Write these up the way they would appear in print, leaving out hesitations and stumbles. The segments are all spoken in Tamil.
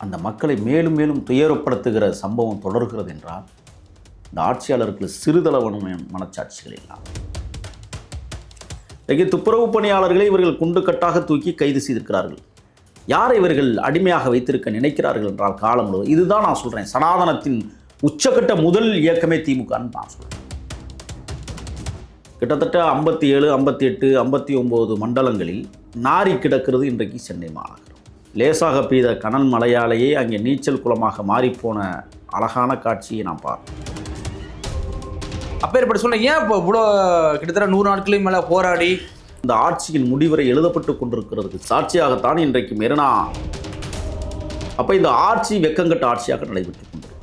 அந்த மக்களை மேலும் மேலும் துயரப்படுத்துகிற சம்பவம் தொடர்கிறது என்றால் இந்த ஆட்சியாளருக்கு சிறிதளவனும் மனச்சாட்சிகள் இல்லாமல் இன்றைக்கு துப்புரவு பணியாளர்களை இவர்கள் குண்டுக்கட்டாக தூக்கி கைது செய்திருக்கிறார்கள். யாரை இவர்கள் அடிமையாக வைத்திருக்க நினைக்கிறார்கள் என்றால் காலம் முழுவதும் இதுதான் நான் சொல்கிறேன். சனாதனத்தின் உச்சக்கட்ட முதல் இயக்கமே திமுகன்னு நான் சொல்கிறேன். கிட்டத்தட்ட 57, 58, 59 மண்டலங்களில் நாரி கிடக்கிறது இன்றைக்கு சென்னை மாநகரம். லேசாக பெய்த கனல் மழையாலேயே அங்கே நீச்சல் குளமாக மாறிப்போன அழகான காட்சியை நாம் பார்த்தோம். அப்பேற்பட்ட சொல்ல ஏன் இப்போ இவ்வளோ கிட்டத்தட்ட 100 நாட்களையும் மேலே போராடி இந்த ஆட்சியின் முடிவரை எழுதப்பட்டு கொண்டிருக்கிறதுக்கு சாட்சியாகத்தான் இன்றைக்கு மெரினா. அப்போ இந்த ஆட்சி வெக்கங்கட்ட ஆட்சியாக நடைபெற்று கொண்டிருக்கிறது.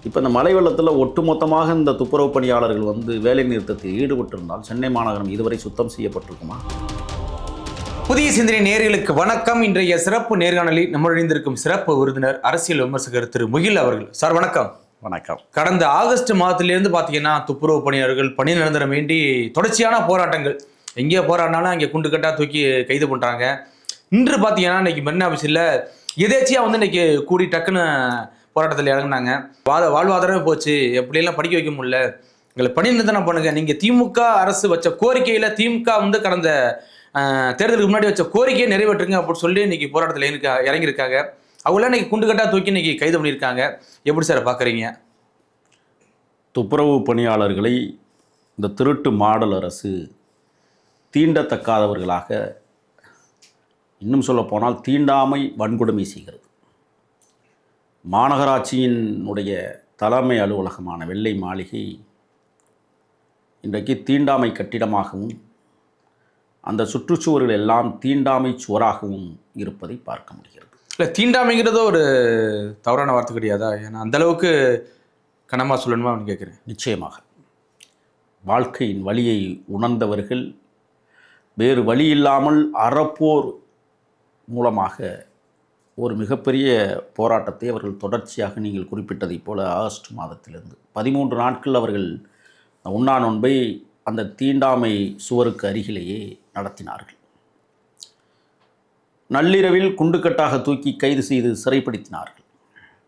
இப்போ இந்த மழை வெள்ளத்தில் ஒட்டுமொத்தமாக இந்த துப்புரவு பணியாளர்கள் வேலை நிறுத்தத்தில் ஈடுபட்டிருந்தால் சென்னை மாநகரம் இதுவரை சுத்தம் செய்யப்பட்டிருக்குமா? புதிய சிந்தனை நேயர்களுக்கு வணக்கம். இன்றைய சிறப்பு நேர்காணலில் நம்ம இணைந்திருக்கும் சிறப்பு விருந்தினர் அரசியல் விமர்சகர் திரு முகில் அவர்கள். சார் வணக்கம். வணக்கம். கடந்த ஆகஸ்ட் மாதத்திலேருந்து பார்த்தீங்கன்னா துப்புரவு பணியாளர்கள் பணி நிரந்தரம் வேண்டி தொடர்ச்சியான போராட்டங்கள். எங்கேயோ போராடினாலும் அங்கே குண்டுக்கட்டாக தூக்கி கைது பண்ணுறாங்க. இன்று பார்த்தீங்கன்னா இன்னைக்கு மெரினா ஆஃபீஸில் எதேச்சியாக இன்னைக்கு கூடி டக்குன்னு போராட்டத்தில் இறங்கினாங்க. வாழ்வாதாரமே போச்சு, எப்படியெல்லாம் படிக்க வைக்க முடியல, எங்களை பணி நிரந்தரம் பண்ணுங்க. நீங்கள் திமுக அரசு வச்ச கோரிக்கையில் திமுக கடந்த தேர்தலுக்கு முன்னாடி வச்ச கோரிக்கையை நிறைவேற்றுங்க அப்படின்னு சொல்லி இன்னைக்கு போராட்டத்தில் இறங்கியிருக்காங்க. அவங்களாம் இன்னைக்கு குண்டுக்கட்டாக தூக்கி இன்னைக்கு கைது பண்ணியிருக்காங்க. எப்படி சார் பார்க்குறீங்க? துப்புரவு பணியாளர்களை இந்த திருட்டு மாடல் அரசு தீண்டத்தக்காதவர்களாக, இன்னும் சொல்லப்போனால் தீண்டாமை வன்கொடுமை செய்கிறது. மாநகராட்சியினுடைய தலைமை அலுவலகமான வெள்ளை மாளிகை இன்றைக்கு தீண்டாமை கட்டிடமாகவும் அந்த சுற்றுச்சுவர்கள் எல்லாம் தீண்டாமை சுவராகவும் இருப்பதை பார்க்க முடிகிறது. இல்லை, தீண்டாமைங்கிறதோ ஒரு தவறான வார்த்தை கிடையாதா? ஏன்னா அந்தளவுக்கு கனமாக சொல்லணுமா அப்படின்னு கேட்குறேன். நிச்சயமாக வாழ்க்கையின் வழியை உணர்ந்தவர்கள் வேறு வழி இல்லாமல் அறப்போர் மூலமாக ஒரு மிகப்பெரிய போராட்டத்தை அவர்கள் தொடர்ச்சியாக நீங்கள் குறிப்பிட்டதைப் போல ஆகஸ்ட் மாதத்திலிருந்து 13 நாட்கள் அவர்கள் உண்ணா நோன்பை அந்த தீண்டாமை சுவருக்கு அருகிலேயே நடத்தினார்கள். நள்ளிரவில் குண்டுக்கட்டாக தூக்கி கைது செய்து சிறைப்படுத்தினார்கள்.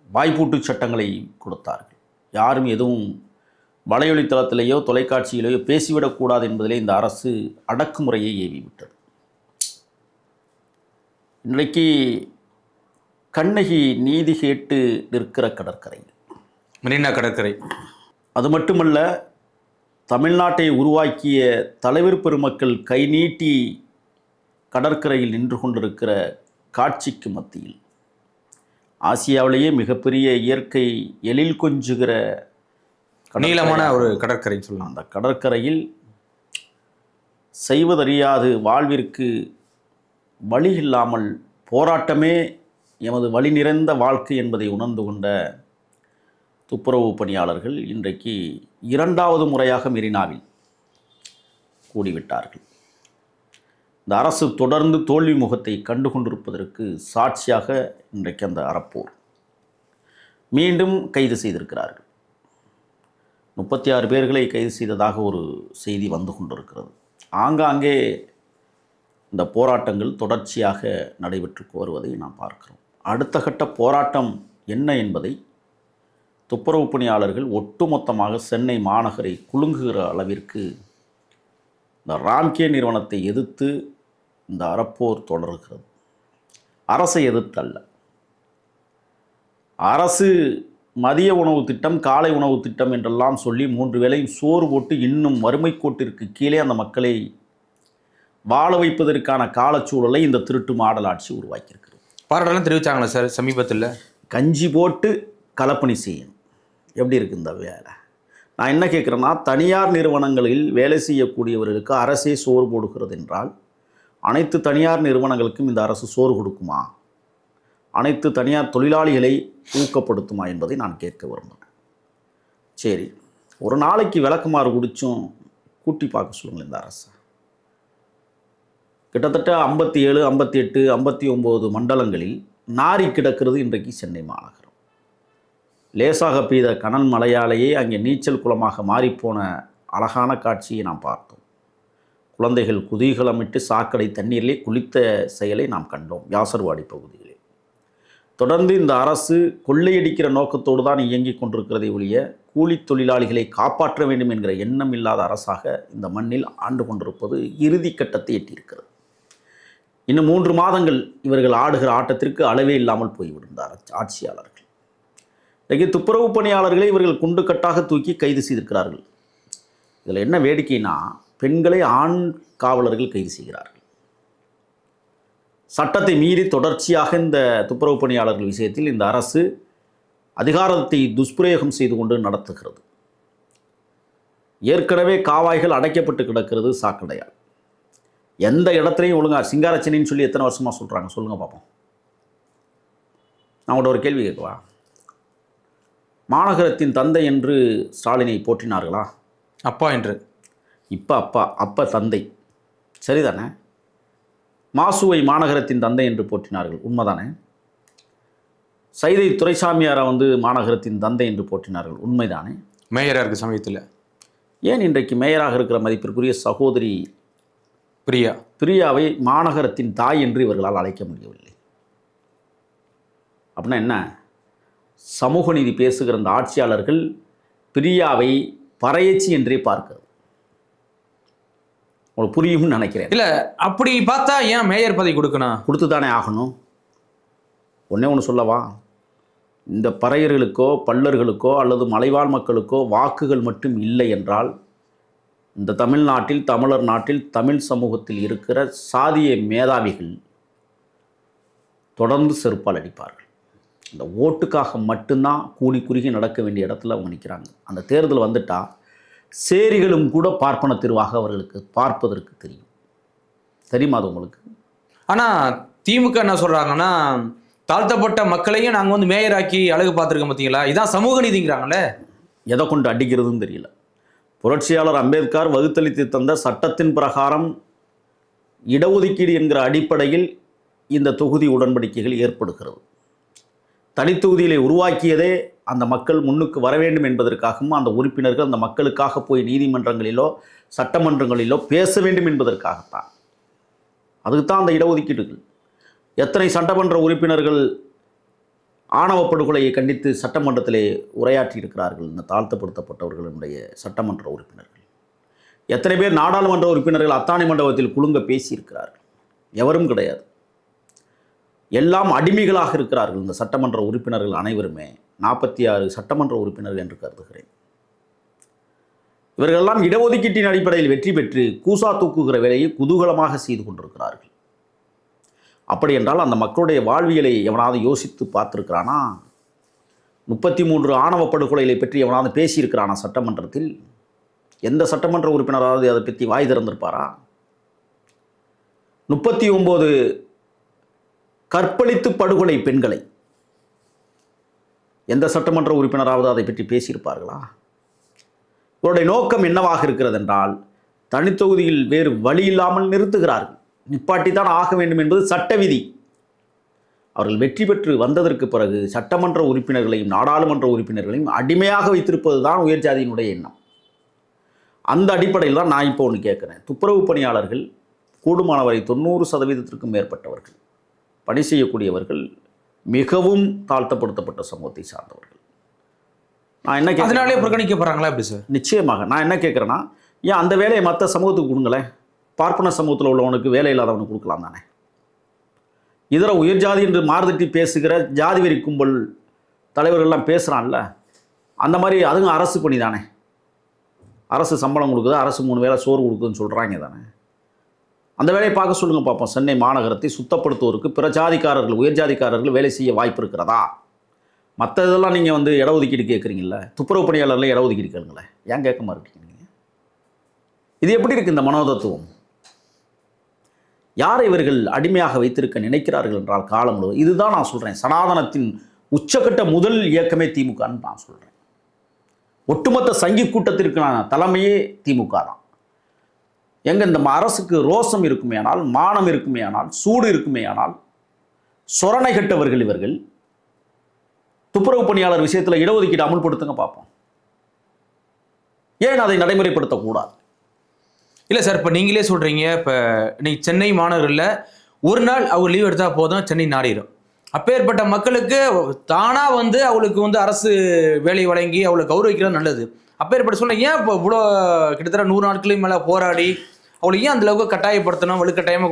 வாய்ப்பூட்டு சட்டங்களை கொடுத்தார்கள். யாரும் எதுவும் வலையொலித்தளத்திலேயோ தொலைக்காட்சியிலேயோ பேசிவிடக்கூடாது என்பதிலே இந்த அரசு அடக்குமுறையை ஏவிவிட்டது. இன்றைக்கு கண்ணகி நீதி கேட்டு நிற்கிற கடற்கரை, மெரினா கடற்கரை. அது மட்டுமல்ல, தமிழ்நாட்டை உருவாக்கிய தலைவர் பெருமக்கள் கை நீட்டி கடற்கரையில் நின்று கொண்டிருக்கிற காட்சிக்கு மத்தியில் ஆசியாவிலேயே மிகப்பெரிய இயற்கை எழில் கொஞ்சுகிற நீளமான ஒரு கடற்கரை சொல்லலாம். அந்த கடற்கரையில் செய்வதறியாது வாழ்விற்கு வழி இல்லாமல் போராட்டமே எமது வழி நிறைந்த வாழ்க்கை என்பதை உணர்ந்து கொண்ட துப்புரவு பணியாளர்கள் இன்றைக்கு 2வது முறையாக மெரினாவில் கூடிவிட்டார்கள். இந்த அரசு தொடர்ந்து தோல்வி முகத்தை கண்டு கொண்டிருப்பதற்கு சாட்சியாக இன்றைக்கு அந்த அறப்போர் மீண்டும் கைது செய்திருக்கிறார்கள். 36 பேர்களை கைது செய்ததாக ஒரு செய்தி வந்து கொண்டிருக்கிறது. ஆங்காங்கே இந்த போராட்டங்கள் தொடர்ச்சியாக நடைபெற்று வருவதை நாம் பார்க்கிறோம். அடுத்த கட்ட போராட்டம் என்ன என்பதை துப்புரவு பணியாளர்கள் ஒட்டுமொத்தமாக சென்னை மாநகரை குலுங்குகிற அளவிற்கு இந்த ராம்கே நிறுவனத்தை எதிர்த்து இந்த அறப்போர் தொடர்கிறது. அரசை எதிர்த்தல்ல. அரசு மதிய உணவு திட்டம், காலை உணவு திட்டம் என்றெல்லாம் சொல்லி 3 வேளையும் சோறு போட்டு இன்னும் வறுமை கோட்டிற்கு கீழே அந்த மக்களை வாழ வைப்பதற்கான காலச்சூழலை இந்த திருட்டு மாடல் ஆட்சி உருவாக்கியிருக்கிறது. பாராட்டெல்லாம் தெரிவித்தாங்களா சார் சமீபத்தில்? கஞ்சி போட்டு கலப்பணி செய்யணும். எப்படி இருக்குது இந்த வேலை? நான் என்ன கேட்குறேன்னா, தனியார் நிறுவனங்களில் வேலை செய்யக்கூடியவர்களுக்கு அரசே சோறு போடுகிறது என்றால் அனைத்து தனியார் நிறுவனங்களுக்கும் இந்த அரசு சோறு கொடுக்குமா? அனைத்து தனியார் தொழிலாளிகளை ஊக்கப்படுத்துமா என்பதை நான் கேட்க விரும்புகிறேன். சரி, ஒரு நாளைக்கு விளக்குமாறு குடிச்சும் கூட்டி பார்க்க சொல்லுங்கள் இந்த அரசு. கிட்டத்தட்ட 57, 58, 59 மண்டலங்களில் நாரி கிடக்கிறது இன்றைக்கு சென்னை மாநகரம். லேசாக பெய்த கனல் மழையாலேயே அங்கே நீச்சல் குளமாக மாறிப்போன அழகான காட்சியை நாம் பார்த்தோம். குழந்தைகள் குதூகலமிட்டு சாக்கடை தண்ணீரிலே குளித்த செயலை நாம் கண்டோம் வியாசர்வாடி பகுதியிலே. தொடர்ந்து இந்த அரசு கொள்ளையடிக்கிற நோக்கத்தோடு தான் இயங்கிக் கொண்டிருக்கிறதை ஒழிய கூலி தொழிலாளிகளை காப்பாற்ற வேண்டும் என்கிற எண்ணம் இல்லாத அரசாக இந்த மண்ணில் ஆண்டு கொண்டிருப்பது இறுதி கட்டத்தை எட்டியிருக்கிறது. இன்னும் 3 மாதங்கள் இவர்கள் ஆடுகிற ஆட்டத்திற்கு அளவே இல்லாமல் போய்விடும் இந்த ஆட்சியாளர்கள். இன்றைக்கு துப்புரவு பணியாளர்களை இவர்கள் குண்டு கட்டாக தூக்கி கைது செய்திருக்கிறார்கள். இதில் என்ன வேடிக்கைனா, பெண்களை ஆண் காவலர்கள் கைது செய்கிறார்கள். சட்டத்தை மீறி தொடர்ச்சியாக இந்த துப்புரவு பணியாளர்கள் விஷயத்தில் இந்த அரசு அதிகாரத்தை துஷ்பிரயோகம் செய்து கொண்டு நடத்துகிறது. ஏற்கனவே காவாய்கள் அடைக்கப்பட்டு கிடக்கிறது சாக்கடையால். எந்த இடத்துலையும் ஒழுங்கா சிங்காரச்சனின்னு சொல்லி எத்தனை வருஷமாக சொல்கிறாங்க சொல்லுங்கள் பார்ப்போம். நான் உங்கள்கிட்ட ஒரு கேள்வி கேட்கவா? மாநகரத்தின் தந்தை என்று ஸ்டாலினை போற்றினார்களா? அப்பா என்று. இப்போ அப்பா தந்தை சரிதானே? மாசுவை மாநகரத்தின் தந்தை என்று போற்றினார்கள், உண்மைதானே? சைதை துரைசாமியாரை மாநகரத்தின் தந்தை என்று போற்றினார்கள், உண்மைதானே? மேயராக இருக்க சமயத்தில் ஏன் இன்றைக்கு மேயராக இருக்கிற மதிப்பிற்குரிய சகோதரி பிரியாவை மாநகரத்தின் தாய் என்று இவர்களால் அழைக்க முடியவில்லை? அப்படின்னா என்ன? சமூக நீதி பேசுகிற இந்த ஆட்சியாளர்கள் பிரியாவை பறையச்சி என்றே பார்க்கிறது. உங்களுக்கு புரியும்னு நினைக்கிறேன். இல்லை, அப்படி பார்த்தா ஏன் மேயர் பதவி கொடுத்து தானே ஆகணும். ஒன்று சொல்லவா? இந்த பறையர்களுக்கோ பல்லர்களுக்கோ அல்லது மலைவாழ் மக்களுக்கோ வாக்குகள் மட்டும் இல்லை என்றால் இந்த தமிழ்நாட்டில், தமிழர் நாட்டில், தமிழ் சமூகத்தில் இருக்கிற சாதிய மேதாவிகள் தொடர்ந்து செருப்பால் அடிப்பார்கள். இந்த ஓட்டுக்காக மட்டும்தான் கூடி குறுகி நடக்க வேண்டிய இடத்துல அவங்க நிற்கிறாங்க. அந்த தேர்தல் வந்துட்டால் சேரிகளும் கூட பார்ப்பன திருவாக அவர்களுக்கு பார்ப்பதற்கு தெரியும். தெரியுமா அது உங்களுக்கு? ஆனால் திமுக என்ன சொல்கிறாங்கன்னா, தாழ்த்தப்பட்ட மக்களையும் நாங்கள் மேயராக்கி அழகு பார்த்துருக்கோம் பார்த்தீங்களா, இதான் சமூக நீதிங்கிறாங்களே. எதை கொண்டு அடிக்கிறதுன்னு தெரியல. புரட்சியாளர் அம்பேத்கர் வகுத்தளித்து தந்த சட்டத்தின் பிரகாரம் இடஒதுக்கீடு என்கிற அடிப்படையில் இந்த தொகுதி உடன்படிக்கைகள் ஏற்படுகிறது. தனித்தொகுதிகளை உருவாக்கியதே அந்த மக்கள் முன்னுக்கு வர வேண்டும் என்பதற்காகவும் அந்த உறுப்பினர்கள் அந்த மக்களுக்காக போய் நீதிமன்றங்களிலோ சட்டமன்றங்களிலோ பேச வேண்டும் என்பதற்காகத்தான். அதுக்குத்தான் அந்த இடஒதுக்கீடுகள். எத்தனை சட்டமன்ற உறுப்பினர்கள் ஆணவ படுகொலையை கண்டித்து சட்டமன்றத்திலே உரையாற்றி இருக்கிறார்கள் இந்த தாழ்த்தப்படுத்தப்பட்டவர்களுடைய சட்டமன்ற உறுப்பினர்கள். எத்தனை பேர் நாடாளுமன்ற உறுப்பினர்கள் அத்தானி மண்டபத்தில் குலுங்க பேசியிருக்கிறார்கள்? எவரும் கிடையாது. எல்லாம் அடிமைகளாக இருக்கிறார்கள் இந்த சட்டமன்ற உறுப்பினர்கள் அனைவருமே. 46 சட்டமன்ற உறுப்பினர்கள் என்று கருதுகிறேன். இவர்களெல்லாம் இடஒதுக்கீட்டின் அடிப்படையில் வெற்றி பெற்று கூசா தூக்குகிற வேலையை குதூகலமாக செய்து கொண்டிருக்கிறார்கள். அப்படி என்றால் அந்த மக்களுடைய வாழ்வியலை எவனாவது யோசித்து பார்த்துருக்கிறானா? 33 ஆணவ படுகொலைகளை பற்றி எவனாவது பேசியிருக்கிறானா சட்டமன்றத்தில்? எந்த சட்டமன்ற உறுப்பினராவது அதை பற்றி வாய் திறந்திருப்பாரா? 39 கற்பழித்து படுகொலை பெண்களை எந்த சட்டமன்ற உறுப்பினராவது அதை பற்றி பேசியிருப்பார்களா? இவருடைய நோக்கம் என்னவாக இருக்கிறது என்றால், தனித்தொகுதியில் வேறு வழி இல்லாமல் நிறுத்துகிறார்கள். நிப்பாட்டித்தான் ஆக வேண்டும் என்பது சட்ட விதி. அவர்கள் வெற்றி பெற்று வந்ததற்கு பிறகு சட்டமன்ற உறுப்பினர்களையும் நாடாளுமன்ற உறுப்பினர்களையும் அடிமையாக வைத்திருப்பது தான் உயர்ஜாதியினுடைய எண்ணம். அந்த அடிப்படையில் தான் நான் இப்போ ஒன்று கேட்குறேன். துப்புரவு பணியாளர்கள் கூடுமானவரை 90% மேற்பட்டவர்கள், பணி செய்யக்கூடியவர்கள் மிகவும் தாழ்த்தப்படுத்தப்பட்ட சமூகத்தை சார்ந்தவர்கள். நான் என்ன அதனாலே புறக்கணிக்கப்படுறாங்களா எப்படி சார்? நிச்சயமாக. நான் என்ன கேட்குறேன்னா, ஏன் அந்த வேலையை மற்ற சமூகத்துக்கு கொடுங்களேன். பார்ப்பன சமூகத்தில் உள்ளவனுக்கு வேலை இல்லாதவனுக்கு கொடுக்கலாம் தானே. இதர உயர்ஜாதி என்று மாறுதட்டி பேசுகிற ஜாதி வெறி கும்பல் தலைவர்கள்லாம் பேசுகிறான்ல, அந்த மாதிரி அதுவும் அரசு பணி தானே. அரசு சம்பளம் கொடுக்குது, அரசு 3 வேளை சோறு கொடுக்குதுன்னு சொல்கிறாங்க தானே. அந்த வேலையை பார்க்க சொல்லுங்கள் பார்ப்போம். சென்னை மாநகரத்தை சுத்தப்படுத்துவோருக்கு பிற ஜாதிக்காரர்கள் உயர்ஜாதிக்காரர்கள் வேலை செய்ய வாய்ப்பு இருக்கிறதா? மற்ற இதெல்லாம் நீங்கள் இடஒதுக்கீடு கேட்குறீங்கள, துப்புரவு பணியாளர்களை இடஒதுக்கீடு கேளுங்களேன். ஏன் கேட்க மாட்டீங்க நீங்கள்? இது எப்படி இருக்குது இந்த மனோதத்துவம்? யாரை இவர்கள் அடிமையாக வைத்திருக்க நினைக்கிறார்கள் என்றால் காலம் முழுவதும் இதுதான் நான் சொல்கிறேன். சனாதனத்தின் உச்சக்கட்ட முதல் இயக்கமே திமுகன்னு நான் சொல்கிறேன். ஒட்டுமொத்த சங்கி கூட்டத்திற்கான தலைமையே திமுக தான். எங்க இந்த அரசுக்கு ரோசம் இருக்குமே ஆனால், மானம் இருக்குமே ஆனால், சூடு இருக்குமே ஆனால், சொரணை கட்டவர்கள் இவர்கள். துப்புரவு பணியாளர் விஷயத்தில் இடஒதுக்கீடு அமுல்படுத்துங்க பார்ப்போம். ஏன் அதை நடைமுறைப்படுத்தக்கூடாது? இல்லை சார், இப்போ நீங்களே சொல்கிறீங்க, இப்போ இன்னைக்கு சென்னை மாநகரில் ஒரு நாள் அவர் லீவ் எடுத்தால் போதும் சென்னை நாடிடும். அப்பேற்பட்ட மக்களுக்கு தானா வந்து அவளுக்கு வந்து அரசு வேலை வழங்கி அவளை கௌரவிக்கிறது நல்லது. அப்பேற்பட்ட சொல்ல ஏன் இப்போ இவ்வளோ கிட்டத்தட்ட 100 நாட்களுக்கு மேலே போராடி அவளை ஏன் அந்த அளவுக்கு கட்டாயப்படுத்தணும், வலுக்கட்டாயமாக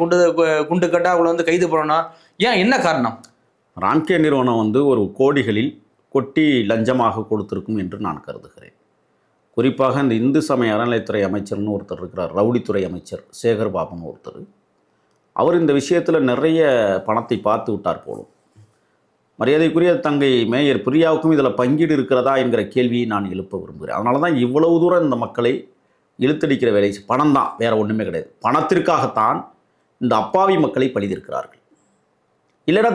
குண்டு கட்டா அவளை வந்து கைது பண்ணணும்? ஏன், என்ன காரணம்? ரான்கே நிறுவனம் வந்து ஒரு கோடிகளில் கொட்டி லஞ்சமாக கொடுத்திருக்கும் என்று நான் கருதுகிறேன். குறிப்பாக இந்த இந்து சமய அறநிலைத்துறை அமைச்சர்னு ஒருத்தர் இருக்கிறார், ரவுடித்துறை அமைச்சர் சேகர் பாபுன்னு ஒருத்தர். அவர் இந்த விஷயத்தில் நிறைய பணத்தை பார்த்து விட்டார் போலும். மரியாதைக்குரிய தங்கை மேயர் பிரியாவுக்கும் இதில் பங்கீடு இருக்கிறதா என்கிற கேள்வியை நான் எழுப்ப விரும்புகிறேன். அதனால தான் இவ்வளவு தூரம் இந்த மக்களை இழுத்தடிக்கிற வேலை. பணம் தான், வேறு ஒன்றுமே கிடையாது. பணத்திற்காகத்தான் இந்த அப்பாவி மக்களை பழிதிருக்கிறார்கள். இல்லைன்னா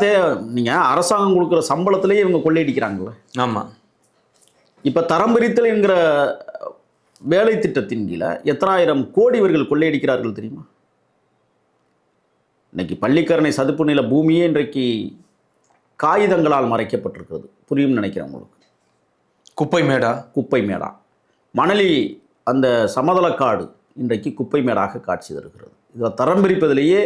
நீங்கள் அரசாங்கம் கொடுக்குற சம்பளத்திலேயே இவங்க கொள்ளையடிக்கிறாங்களே. ஆமாம். இப்போ தரம் பிரித்தல் என்கிற வேலை திட்டத்தின் கீழே எத்தனாயிரம் கோடி இவர்கள் கொள்ளையடிக்கிறார்கள் தெரியுமா? இன்னைக்கு பள்ளிக்கரணை சதுப்பு நில பூமியே இன்றைக்கு காகிதங்களால் மறைக்கப்பட்டிருக்கிறது. புரியும் நினைக்கிறேன் உங்களுக்கு. குப்பை மேடா. மணலி அந்த சமதளக்காடு இன்றைக்கு குப்பை மேடாக காட்சி தருகிறது. இதை தரம் பிரிப்பதிலேயே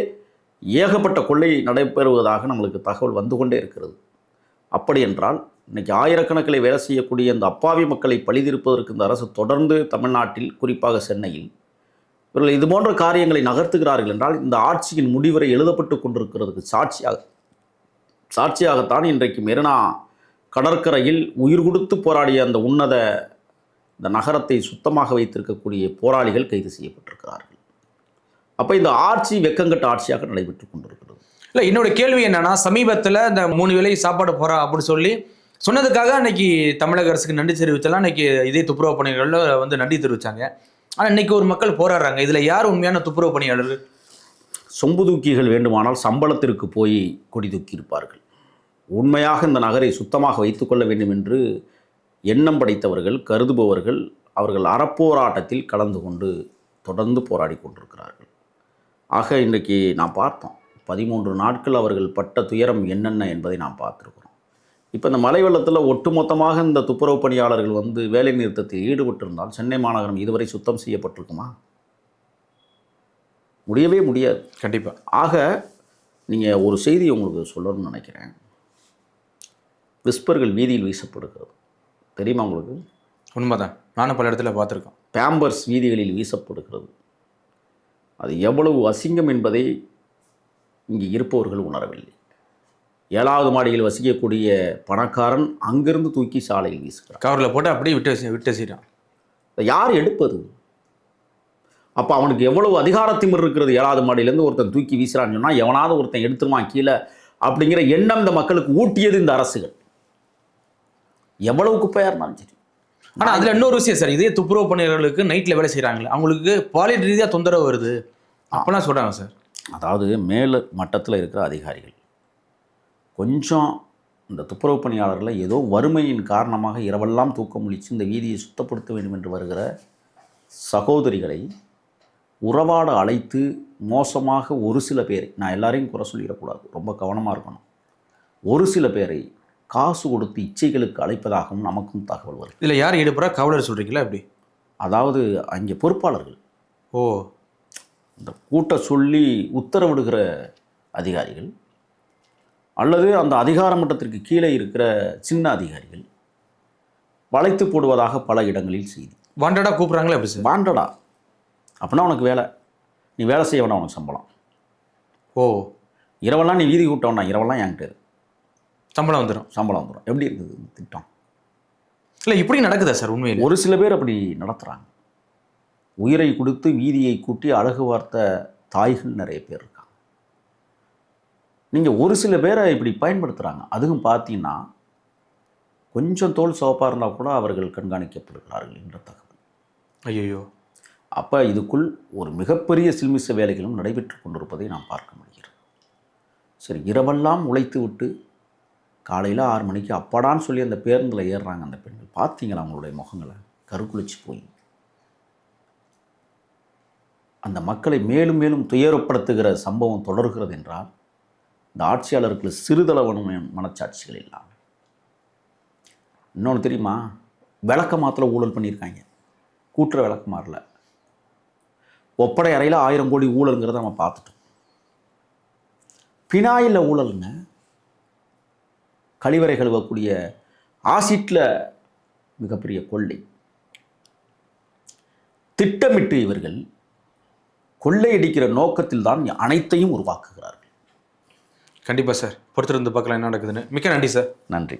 ஏகப்பட்ட கொள்ளை நடைபெறுவதாக நம்மளுக்கு தகவல் வந்து கொண்டே இருக்கிறது. அப்படி என்றால் இன்றைக்கி ஆயிரக்கணக்கில் வேலை செய்யக்கூடிய இந்த அப்பாவி மக்களை பழிதீர்ப்பதற்கு இந்த அரசு தொடர்ந்து தமிழ்நாட்டில், குறிப்பாக சென்னையில் இவர்கள் இது போன்ற காரியங்களை நகர்த்துகிறார்கள் என்றால் இந்த ஆட்சியின் முடிவரை எழுதப்பட்டு கொண்டிருக்கிறதுக்கு சாட்சியாகத்தான் இன்றைக்கு மெரினா கடற்கரையில் உயிர் கொடுத்து போராடிய அந்த உன்னத இந்த நகரத்தை சுத்தமாக வைத்திருக்கக்கூடிய போராளிகள் கைது செய்யப்பட்டிருக்கிறார்கள். அப்போ இந்த ஆட்சி வெக்கங்கட்ட ஆட்சியாக நடைபெற்று கொண்டிருக்கிறது. இல்லை, என்னோட கேள்வி என்னன்னா, சமீபத்தில் இந்த 3 வேளை சாப்பாடு போகிறா அப்படின்னு சொல்லி சொன்னதுக்காக அன்னைக்கு தமிழக அரசுக்கு நன்றி தெரிவித்தலாம். அன்னைக்கு இதே துப்புரவு பணியாளர்கள் வந்து நன்றி தெரிவித்தாங்க. ஆனால் இன்னைக்கு ஒரு மக்கள் போராடுறாங்க. இதில் யார் உண்மையான துப்புரவு பணியாளர்கள்? சொம்பு தூக்கிகள் வேண்டுமானால் சம்பளத்திற்கு போய் கொடி தூக்கி இருப்பார்கள். உண்மையாக இந்த நகரை சுத்தமாக வைத்துக்கொள்ள வேண்டும் என்று எண்ணம் படைத்தவர்கள், கருதுபவர்கள், அவர்கள் அறப்போராட்டத்தில் கலந்து கொண்டு தொடர்ந்து போராடி கொண்டிருக்கிறார்கள். ஆக இன்றைக்கு நாம் பார்த்தோம், 13 நாட்கள் அவர்கள் பட்ட துயரம் என்னென்ன என்பதை நாம் பார்த்துருக்கிறோம். இப்போ இந்த மழை வெள்ளத்தில் ஒட்டுமொத்தமாக இந்த துப்புரவு பணியாளர்கள் வந்து வேலை நிறுத்தத்தில் ஈடுபட்டிருந்தால் சென்னை மாநகரம் இதுவரை சுத்தம் செய்யப்பட்டிருக்குமா? முடியவே முடியாது. கண்டிப்பாக. ஆக நீங்கள் ஒரு செய்தி உங்களுக்கு சொல்லணும்னு நினைக்கிறேன். விஸ்பர்கள் வீதியில் வீசப்படுகிறது, தெரியுமா உங்களுக்கு? உண்மைதான், நானும் பல இடத்துல பார்த்துருக்கேன். பேம்பர்ஸ் வீதிகளில் வீசப்படுகிறது. அது எவ்வளவு அசிங்கம் என்பதை இங்கே இருப்பவர்கள் உணரவில்லை. 7வது மாடியில் வசிக்கக்கூடிய பணக்காரன் அங்கிருந்து தூக்கி சாலையில் வீசுகிறார். கவரில் போட்டு அப்படியே விட்டு செய்கிறான். யார் எடுப்பது? அப்போ அவனுக்கு எவ்வளவு அதிகாரத்திமிர் இருக்கிறது? 7வது மாடியிலேருந்து ஒருத்தன் தூக்கி வீசுகிறான்னு சொன்னால் எவனாவது ஒருத்தன் எடுத்துருவான் கீழே அப்படிங்கிற எண்ணம் இந்த மக்களுக்கு ஊட்டியது இந்த அரசுகள். எவ்வளவு குப்பையாக இருந்தாலும் சரி. ஆனால் அதில் இன்னொரு விஷயம் சார், இதே துப்புரவு பணியாளர்களுக்கு நைட்டில் வேலை செய்கிறாங்களே, அவங்களுக்கு பாலியல் ரீதியாக தொந்தரவு வருது அப்போலாம் சொல்கிறாங்க சார். அதாவது மேல் மட்டத்தில் இருக்கிற அதிகாரிகள் கொஞ்சம் இந்த துப்புரவு பணியாளர்களை ஏதோ வறுமையின் காரணமாக இரவெல்லாம் தூக்கம் முழித்து இந்த வீதியை சுத்தப்படுத்த வேண்டும் என்று வருகிற சகோதரிகளை உறவாட அழைத்து மோசமாக ஒரு சில பேரை, நான் எல்லாரையும் குறை சொல்லிடக்கூடாது, ரொம்ப கவனமாக இருக்கணும், ஒரு சில பேரை காசு கொடுத்து இச்சைகளுக்கு அழைப்பதாகவும் நமக்கும் தகவல் வருது. இதில் யார் ஈடுபடுறா? காவலர் சொல்கிறீங்களா? எப்படி? அதாவது அங்கே பொறுப்பாளர்கள், ஓ, இந்த கூட்ட சொல்லி உத்தரவிடுகிற அதிகாரிகள் அல்லது அந்த அதிகார மட்டத்திற்கு கீழே இருக்கிற சின்ன அதிகாரிகள் வளைத்து போடுவதாக பல இடங்களில் செய்தி. வாண்டடா கூப்பிட்றாங்களா? எப்படி சார்? வாண்டடா அப்படின்னா உனக்கு வேலை, நீ வேலை செய்ய வேணாம், உனக்கு சம்பளம். ஓ, இரவெல்லாம் நீ வீதி கூட்டவனா, இரவெல்லாம் என்கிட்ட சம்பளம் வந்துடும். எப்படி இருக்குது திட்டம்? இல்லை, இப்படி நடக்குதா சார் உண்மையில்? ஒரு சில பேர் அப்படி நடத்துகிறாங்க. உயிரை கொடுத்து வீதியை கூட்டி அழகு வார்த்த தாய்கள் நிறைய பேர் இருக்காங்க. நீங்கள் ஒரு சில பேரை இப்படி பயன்படுத்துகிறாங்க. அதுவும் பார்த்தீங்கன்னா கொஞ்சம் தோல் சோப்பாக இருந்தால் கூட அவர்கள் கண்காணிக்கப்படுகிறார்கள் என்ற தகவல். ஐயோ. அப்போ இதுக்குள் ஒரு மிகப்பெரிய சில்மிச வேலைகளும் நடைபெற்று கொண்டிருப்பதை நாம் பார்க்க முடிகிறது. சரி, இரவெல்லாம் உழைத்து விட்டு காலையில் 6 மணிக்கு அப்பாடான்னு சொல்லி அந்த பேருந்தில் ஏறுறாங்க அந்த பெண்கள். பார்த்தீங்களா அவங்களுடைய முகங்களை கருக்குளிச்சு போய்? அந்த மக்களை மேலும் மேலும் துயரப்படுத்துகிற சம்பவம் தொடர்கிறது என்றால் இந்த ஆட்சியாளருக்கு சிறிதளவனும் மனச்சாட்சிகள் இல்லாமல். இன்னொன்று தெரியுமா? விளக்க மாத்தில் ஊழல் பண்ணியிருக்காங்க. கூட்டுற விளக்க மாறல, ஒப்படை அறையில் 1000 கோடி ஊழலுங்கிறத நம்ம பார்த்துட்டோம். பினாயில் ஊழலுங்க. கழிவறை கழுவக்கூடிய ஆசிட்டில் மிகப்பெரிய கொள்ளை. திட்டமிட்டு இவர்கள் கொள்ளையடிக்கிற நோக்கத்தில் தான் அனைத்தையும் உருவாக்குகிறார்கள். கண்டிப்பாக சார், பொறுத்திருந்து பார்க்கலாம் என்ன நடக்குதுன்னு. மிக்க நன்றி சார். நன்றி.